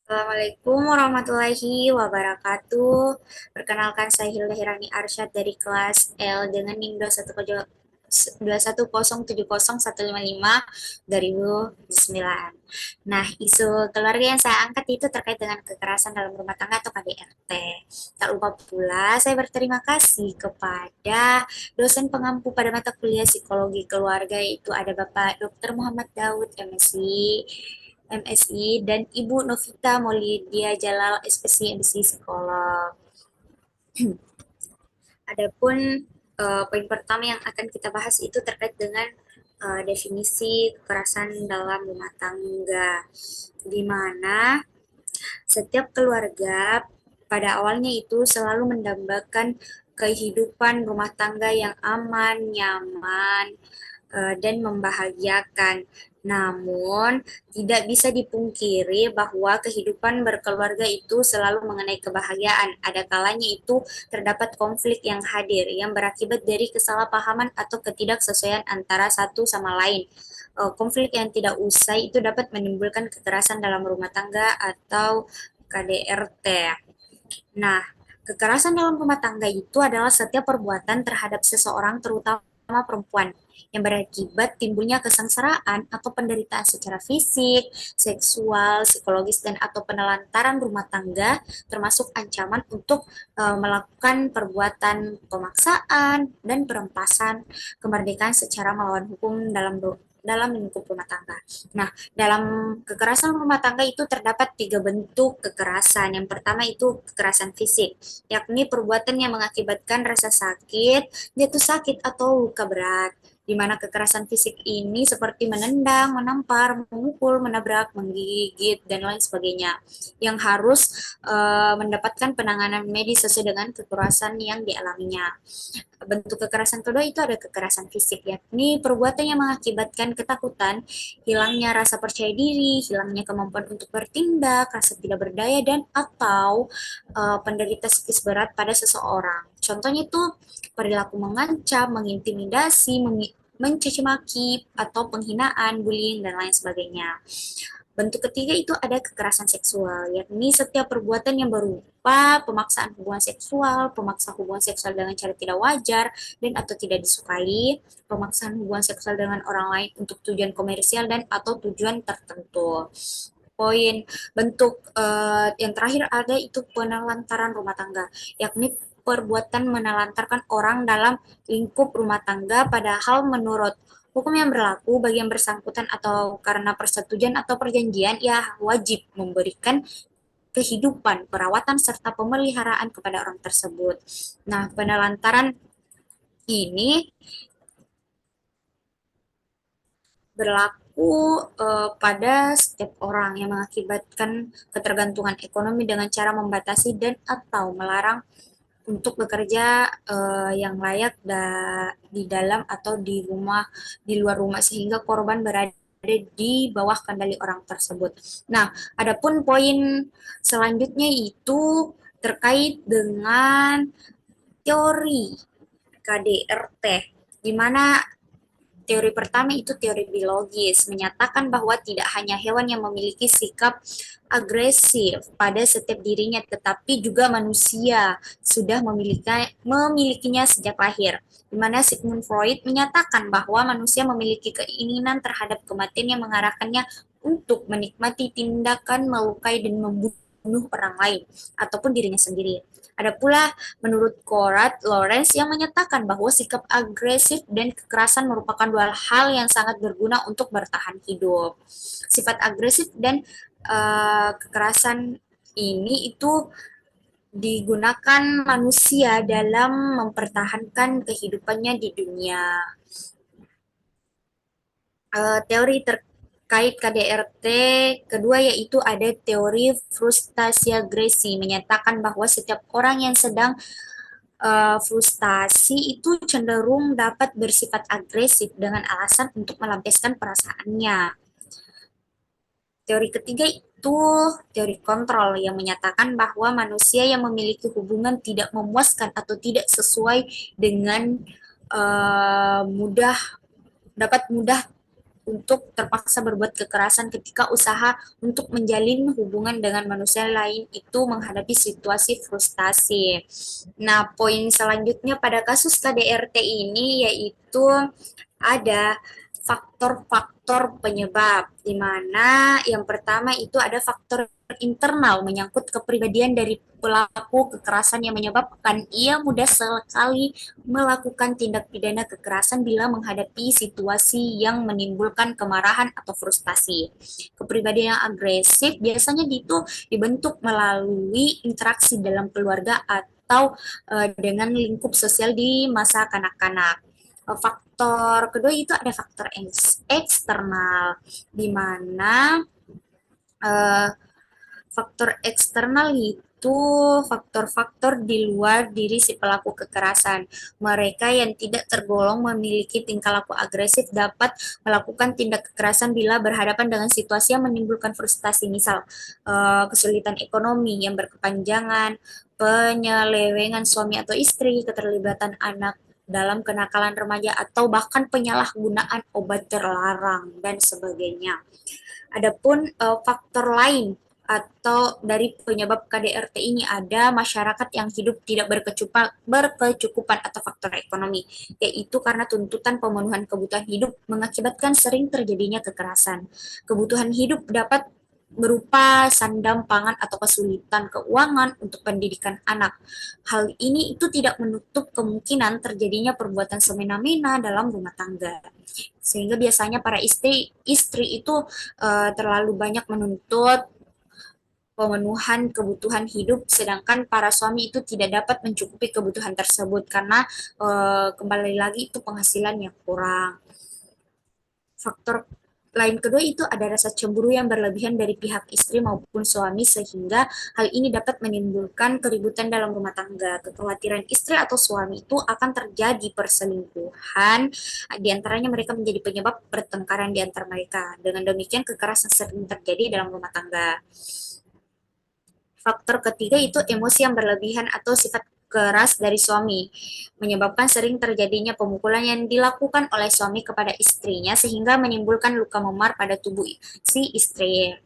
Assalamualaikum warahmatullahi wabarakatuh. Perkenalkan saya Hilda Hirani Arsyad dari kelas L dengan NIM 21070155 2009. Nah, isu keluarga yang saya angkat itu terkait dengan kekerasan dalam rumah tangga atau KDRT. Tak lupa pula saya berterima kasih kepada dosen pengampu pada mata kuliah psikologi keluarga, yaitu ada Bapak Dr. Muhammad Daud MSI dan Ibu Novita Maulidia Jalal SPC psikolog. Adapun poin pertama yang akan kita bahas itu terkait dengan definisi kekerasan dalam rumah tangga, di mana setiap keluarga pada awalnya itu selalu mendambakan kehidupan rumah tangga yang aman, nyaman, dan membahagiakan. Namun, tidak bisa dipungkiri bahwa kehidupan berkeluarga itu selalu mengenai kebahagiaan. Ada kalanya itu terdapat konflik yang hadir yang berakibat dari kesalahpahaman atau ketidaksesuaian antara satu sama lain. Konflik yang tidak usai itu dapat menimbulkan kekerasan dalam rumah tangga atau KDRT. Nah, kekerasan dalam rumah tangga itu adalah setiap perbuatan terhadap seseorang, terutama perempuan, yang berakibat timbulnya kesengsaraan atau penderitaan secara fisik, seksual, psikologis, dan atau penelantaran rumah tangga, termasuk ancaman untuk melakukan perbuatan pemaksaan dan perampasan kemerdekaan secara melawan hukum dalam lingkup rumah tangga. Nah, dalam kekerasan rumah tangga itu terdapat tiga bentuk kekerasan. Yang pertama itu kekerasan fisik, yakni perbuatan yang mengakibatkan rasa sakit, jatuh sakit, atau luka berat. Di mana kekerasan fisik ini seperti menendang, menampar, memukul, menabrak, menggigit, dan lain sebagainya, yang harus mendapatkan penanganan medis sesuai dengan kekerasan yang dialaminya. Bentuk kekerasan kedua itu ada kekerasan fisik, yakni perbuatan yang mengakibatkan ketakutan, hilangnya rasa percaya diri, hilangnya kemampuan untuk bertindak, rasa tidak berdaya, dan atau penderita psikis berat pada seseorang. Contohnya itu perilaku mengancam, mengintimidasi, mencaci maki, atau penghinaan, bullying, dan lain sebagainya. Bentuk ketiga itu ada kekerasan seksual, yakni setiap perbuatan yang berupa pemaksaan hubungan seksual, pemaksa hubungan seksual dengan cara tidak wajar dan atau tidak disukai, pemaksaan hubungan seksual dengan orang lain untuk tujuan komersial dan atau tujuan tertentu. Poin bentuk yang terakhir ada itu penelantaran rumah tangga, yakni perbuatan menelantarkan orang dalam lingkup rumah tangga padahal menurut hukum yang berlaku bagi yang bersangkutan atau karena persetujuan atau perjanjian, ia wajib memberikan kehidupan, perawatan, serta pemeliharaan kepada orang tersebut. Nah, penelantaran ini berlaku pada setiap orang yang mengakibatkan ketergantungan ekonomi dengan cara membatasi dan atau melarang untuk bekerja yang layak di dalam atau di luar rumah sehingga korban berada di bawah kendali orang tersebut. Nah, adapun poin selanjutnya itu terkait dengan teori KDRT, di mana teori pertama itu teori biologis, menyatakan bahwa tidak hanya hewan yang memiliki sikap agresif pada setiap dirinya, tetapi juga manusia sudah memilikinya sejak lahir. Di mana Sigmund Freud menyatakan bahwa manusia memiliki keinginan terhadap kematian yang mengarahkannya untuk menikmati tindakan melukai dan membunuh orang lain ataupun dirinya sendiri. Ada pula menurut Conrad Lorenz yang menyatakan bahwa sikap agresif dan kekerasan merupakan dua hal yang sangat berguna untuk bertahan hidup. Sifat agresif dan kekerasan ini itu digunakan manusia dalam mempertahankan kehidupannya di dunia. Teori terkait KDRT kedua yaitu ada teori frustasi agresi, menyatakan bahwa setiap orang yang sedang frustasi itu cenderung dapat bersifat agresif dengan alasan untuk melampiaskan perasaannya. Teori ketiga itu teori kontrol yang menyatakan bahwa manusia yang memiliki hubungan tidak memuaskan atau tidak sesuai dengan mudah dapat mudah untuk terpaksa berbuat kekerasan ketika usaha untuk menjalin hubungan dengan manusia lain itu menghadapi situasi frustasi. Nah, poin selanjutnya pada kasus KDRT ini yaitu ada faktor-faktor penyebab, di mana yang pertama itu ada faktor internal menyangkut kepribadian dari pelaku kekerasan yang menyebabkan ia mudah sekali melakukan tindak pidana kekerasan bila menghadapi situasi yang menimbulkan kemarahan atau frustasi. Kepribadian yang agresif biasanya itu dibentuk melalui interaksi dalam keluarga atau dengan lingkup sosial di masa kanak-kanak. Faktor kedua itu ada faktor eksternal, di mana uh, faktor eksternal itu faktor-faktor di luar diri si pelaku kekerasan. Mereka yang tidak tergolong memiliki tingkah laku agresif dapat melakukan tindak kekerasan bila berhadapan dengan situasi yang menimbulkan frustasi, misal kesulitan ekonomi yang berkepanjangan, penyelewengan suami atau istri, keterlibatan anak dalam kenakalan remaja, atau bahkan penyalahgunaan obat terlarang dan sebagainya. Adapun faktor lain atau dari penyebab KDRT ini ada masyarakat yang hidup tidak berkecukupan atau faktor ekonomi, yaitu karena tuntutan pemenuhan kebutuhan hidup mengakibatkan sering terjadinya kekerasan. Kebutuhan hidup dapat berupa sandang pangan atau kesulitan keuangan untuk pendidikan anak. Hal ini itu tidak menutup kemungkinan terjadinya perbuatan semena-mena dalam rumah tangga. Sehingga biasanya para istri itu terlalu banyak menuntut pemenuhan kebutuhan hidup, sedangkan para suami itu tidak dapat mencukupi kebutuhan tersebut karena kembali lagi itu penghasilan yang kurang. Faktor lain kedua itu ada rasa cemburu yang berlebihan dari pihak istri maupun suami, sehingga hal ini dapat menimbulkan keributan dalam rumah tangga. Kekhawatiran istri atau suami itu akan terjadi perselingkuhan, di antaranya mereka menjadi penyebab pertengkaran di antara mereka. Dengan demikian kekerasan sering terjadi dalam rumah tangga. Faktor ketiga itu emosi yang berlebihan atau sifat keras dari suami, menyebabkan sering terjadinya pemukulan yang dilakukan oleh suami kepada istrinya sehingga menimbulkan luka memar pada tubuh si istri.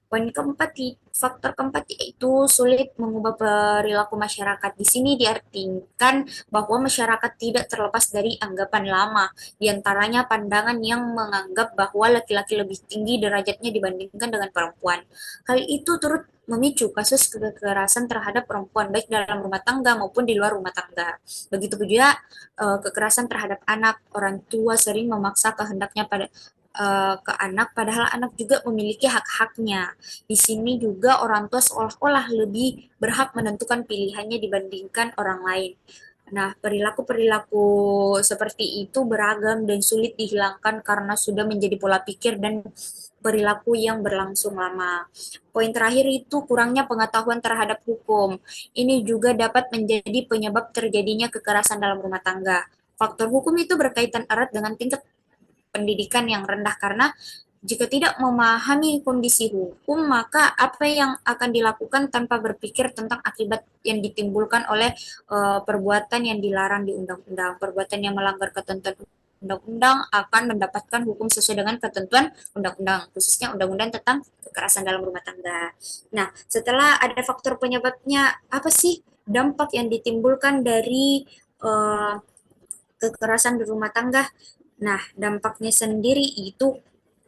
Poin keempat, faktor keempat yaitu sulit mengubah perilaku masyarakat. Di sini diartikan bahwa masyarakat tidak terlepas dari anggapan lama, di antaranya pandangan yang menganggap bahwa laki-laki lebih tinggi derajatnya dibandingkan dengan perempuan. Hal itu turut memicu kasus kekerasan terhadap perempuan baik dalam rumah tangga maupun di luar rumah tangga. Begitu juga kekerasan terhadap anak, orang tua sering memaksa kehendaknya ke anak, padahal anak juga memiliki hak-haknya. Di sini juga orang tua seolah-olah lebih berhak menentukan pilihannya dibandingkan orang lain. Nah, perilaku-perilaku seperti itu beragam dan sulit dihilangkan karena sudah menjadi pola pikir dan perilaku yang berlangsung lama. Poin terakhir itu kurangnya pengetahuan terhadap hukum. Ini juga dapat menjadi penyebab terjadinya kekerasan dalam rumah tangga. Faktor hukum itu berkaitan erat dengan tingkat pendidikan yang rendah, karena jika tidak memahami kondisi hukum, maka apa yang akan dilakukan tanpa berpikir tentang akibat yang ditimbulkan oleh perbuatan yang dilarang di undang-undang. Perbuatan yang melanggar ketentuan undang-undang akan mendapatkan hukum sesuai dengan ketentuan undang-undang, khususnya undang-undang tentang kekerasan dalam rumah tangga. Nah, setelah ada faktor penyebabnya, apa sih dampak yang ditimbulkan dari kekerasan di rumah tangga? Nah, dampaknya sendiri itu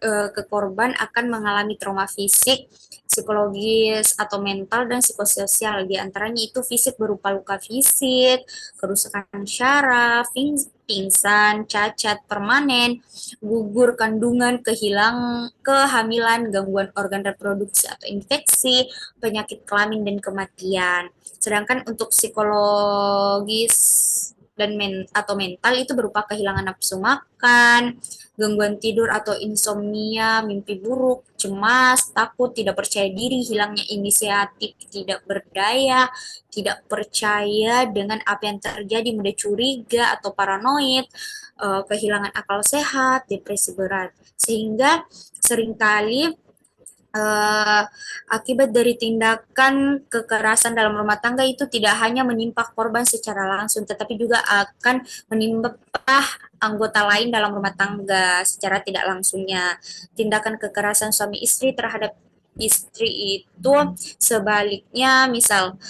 ke korban akan mengalami trauma fisik, psikologis, atau mental, dan psikososial. Di antaranya itu fisik berupa luka fisik, kerusakan syaraf, pingsan, cacat permanen, gugur kandungan, kehamilan, gangguan organ reproduksi atau infeksi, penyakit kelamin, dan kematian. Sedangkan untuk psikologis dan atau mental itu berupa kehilangan nafsu makan, gangguan tidur atau insomnia, mimpi buruk, cemas, takut, tidak percaya diri, hilangnya inisiatif, tidak berdaya, tidak percaya dengan apa yang terjadi, mudah curiga atau paranoid, kehilangan akal sehat, depresi berat. Sehingga seringkali eh, akibat dari tindakan kekerasan dalam rumah tangga itu tidak hanya menimpa korban secara langsung, tetapi juga akan menimpa anggota lain dalam rumah tangga secara tidak langsungnya. Tindakan kekerasan suami istri terhadap istri itu sebaliknya, misal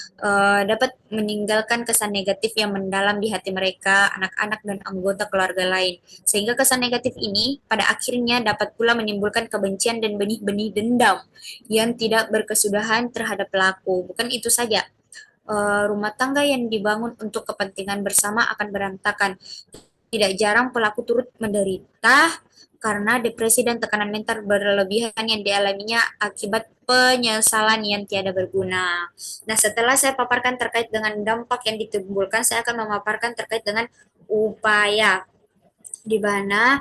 dapat meninggalkan kesan negatif yang mendalam di hati mereka, anak-anak, dan anggota keluarga lain. Sehingga kesan negatif ini pada akhirnya dapat pula menimbulkan kebencian dan benih-benih dendam yang tidak berkesudahan terhadap pelaku. Bukan itu saja, rumah tangga yang dibangun untuk kepentingan bersama akan berantakan. Tidak jarang pelaku turut menderita karena depresi dan tekanan mental berlebihan yang dialaminya akibat penyesalan yang tiada berguna. Nah, setelah saya paparkan terkait dengan dampak yang ditimbulkan, saya akan memaparkan terkait dengan upaya, di mana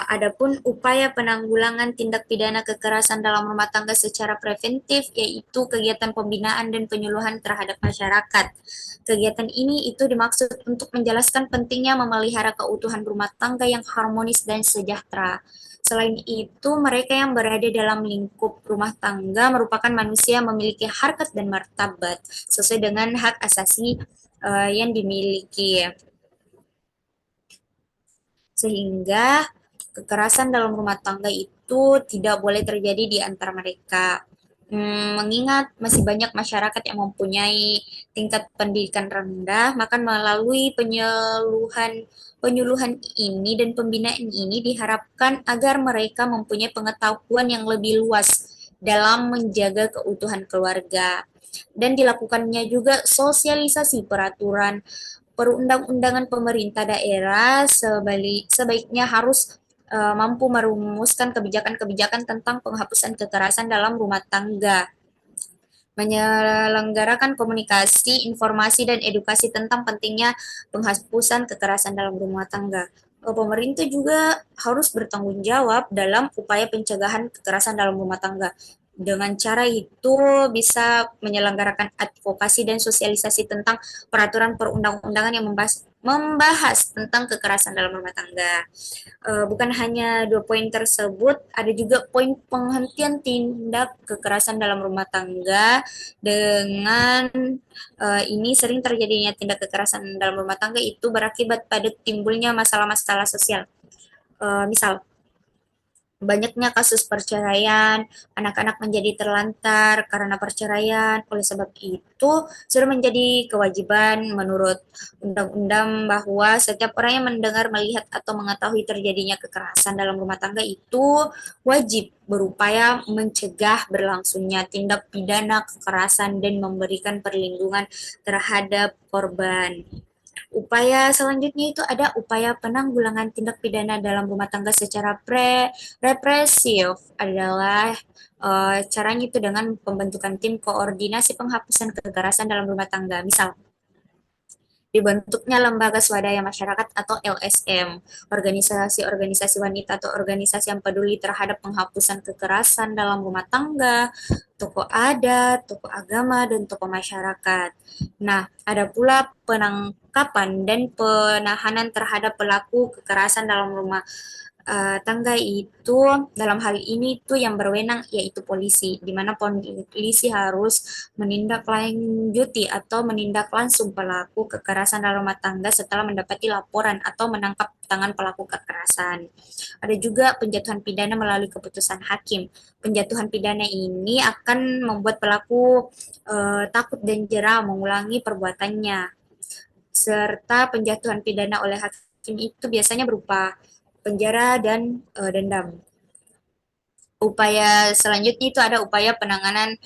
adapun upaya penanggulangan tindak pidana kekerasan dalam rumah tangga secara preventif, yaitu kegiatan pembinaan dan penyuluhan terhadap masyarakat. Kegiatan ini itu dimaksud untuk menjelaskan pentingnya memelihara keutuhan rumah tangga yang harmonis dan sejahtera. Selain itu, mereka yang berada dalam lingkup rumah tangga merupakan manusia yang memiliki harkat dan martabat sesuai dengan hak asasi yang dimiliki, sehingga kekerasan dalam rumah tangga itu tidak boleh terjadi di antara mereka. Mengingat masih banyak masyarakat yang mempunyai tingkat pendidikan rendah, maka melalui penyuluhan ini dan pembinaan ini diharapkan agar mereka mempunyai pengetahuan yang lebih luas dalam menjaga keutuhan keluarga. Dan dilakukannya juga sosialisasi peraturan perundang-undangan pemerintah daerah sebaiknya harus mampu merumuskan kebijakan-kebijakan tentang penghapusan kekerasan dalam rumah tangga, menyelenggarakan komunikasi, informasi, dan edukasi tentang pentingnya penghapusan kekerasan dalam rumah tangga. Pemerintah juga harus bertanggung jawab dalam upaya pencegahan kekerasan dalam rumah tangga. Dengan cara itu bisa menyelenggarakan advokasi dan sosialisasi tentang peraturan perundang-undangan yang membahas tentang kekerasan dalam rumah tangga. Bukan hanya dua poin tersebut, ada juga poin penghentian tindak kekerasan dalam rumah tangga. Dengan ini sering terjadinya tindak kekerasan dalam rumah tangga itu berakibat pada timbulnya masalah-masalah sosial. Misal, banyaknya kasus perceraian, anak-anak menjadi terlantar karena perceraian. Oleh sebab itu, sudah menjadi kewajiban menurut undang-undang bahwa setiap orang yang mendengar, melihat, atau mengetahui terjadinya kekerasan dalam rumah tangga itu wajib berupaya mencegah berlangsungnya tindak pidana kekerasan dan memberikan perlindungan terhadap korban. Upaya selanjutnya itu ada upaya penanggulangan tindak pidana dalam rumah tangga secara represif, adalah caranya itu dengan pembentukan tim koordinasi penghapusan kekerasan dalam rumah tangga. Misal, dibentuknya lembaga swadaya masyarakat atau LSM, organisasi-organisasi wanita atau organisasi yang peduli terhadap penghapusan kekerasan dalam rumah tangga, tokoh adat, tokoh agama, dan tokoh masyarakat. Nah, ada pula penangkapan dan penahanan terhadap pelaku kekerasan dalam rumah tangga itu. Dalam hal ini tuh yang berwenang yaitu polisi, di mana polisi harus menindaklanjuti atau menindak langsung pelaku kekerasan dalam rumah tangga setelah mendapati laporan atau menangkap tangan pelaku kekerasan. Ada juga penjatuhan pidana melalui keputusan hakim. Penjatuhan pidana ini akan membuat pelaku takut dan jera mengulangi perbuatannya, serta penjatuhan pidana oleh hakim itu biasanya berupa penjara dan dendam. Upaya selanjutnya itu ada upaya penanganan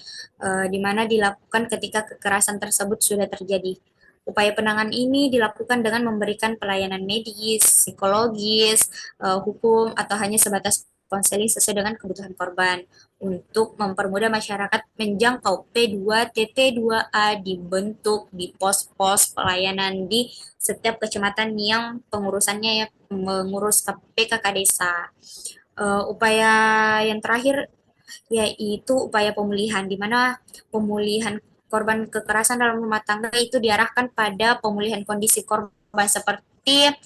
di mana dilakukan ketika kekerasan tersebut sudah terjadi. Upaya penanganan ini dilakukan dengan memberikan pelayanan medis, psikologis, hukum, atau hanya sebatas konseling sesuai dengan kebutuhan korban. Untuk mempermudah masyarakat menjangkau P2, TT2A dibentuk di pos-pos pelayanan di setiap kecamatan yang pengurusannya ya mengurus PKK desa. Upaya yang terakhir yaitu upaya pemulihan, di mana pemulihan korban kekerasan dalam rumah tangga itu diarahkan pada pemulihan kondisi korban seperti seperti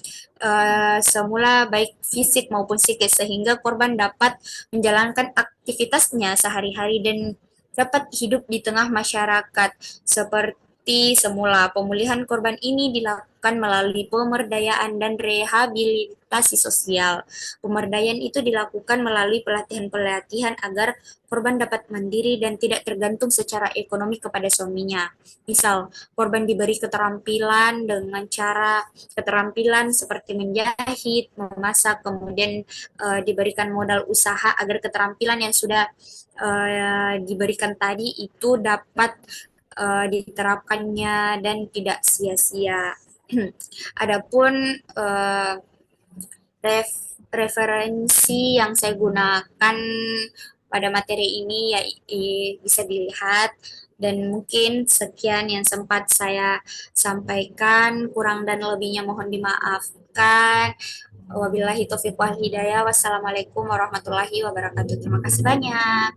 semula baik fisik maupun psikis sehingga korban dapat menjalankan aktivitasnya sehari-hari dan dapat hidup di tengah masyarakat seperti semula. Pemulihan korban ini dilakukan melalui pemberdayaan dan rehabilitasi sosial. Pemberdayaan itu dilakukan melalui pelatihan-pelatihan agar korban dapat mandiri dan tidak tergantung secara ekonomi kepada suaminya. Misal, korban diberi keterampilan dengan cara keterampilan seperti menjahit, memasak, kemudian diberikan modal usaha agar keterampilan yang sudah diberikan tadi itu dapat diterapkannya dan tidak sia-sia. Adapun referensi yang saya gunakan pada materi ini ya bisa dilihat, dan mungkin sekian yang sempat saya sampaikan, kurang dan lebihnya mohon dimaafkan. Wabillahi taufiq wal hidayah. Wassalamualaikum warahmatullahi wabarakatuh. Terima kasih banyak.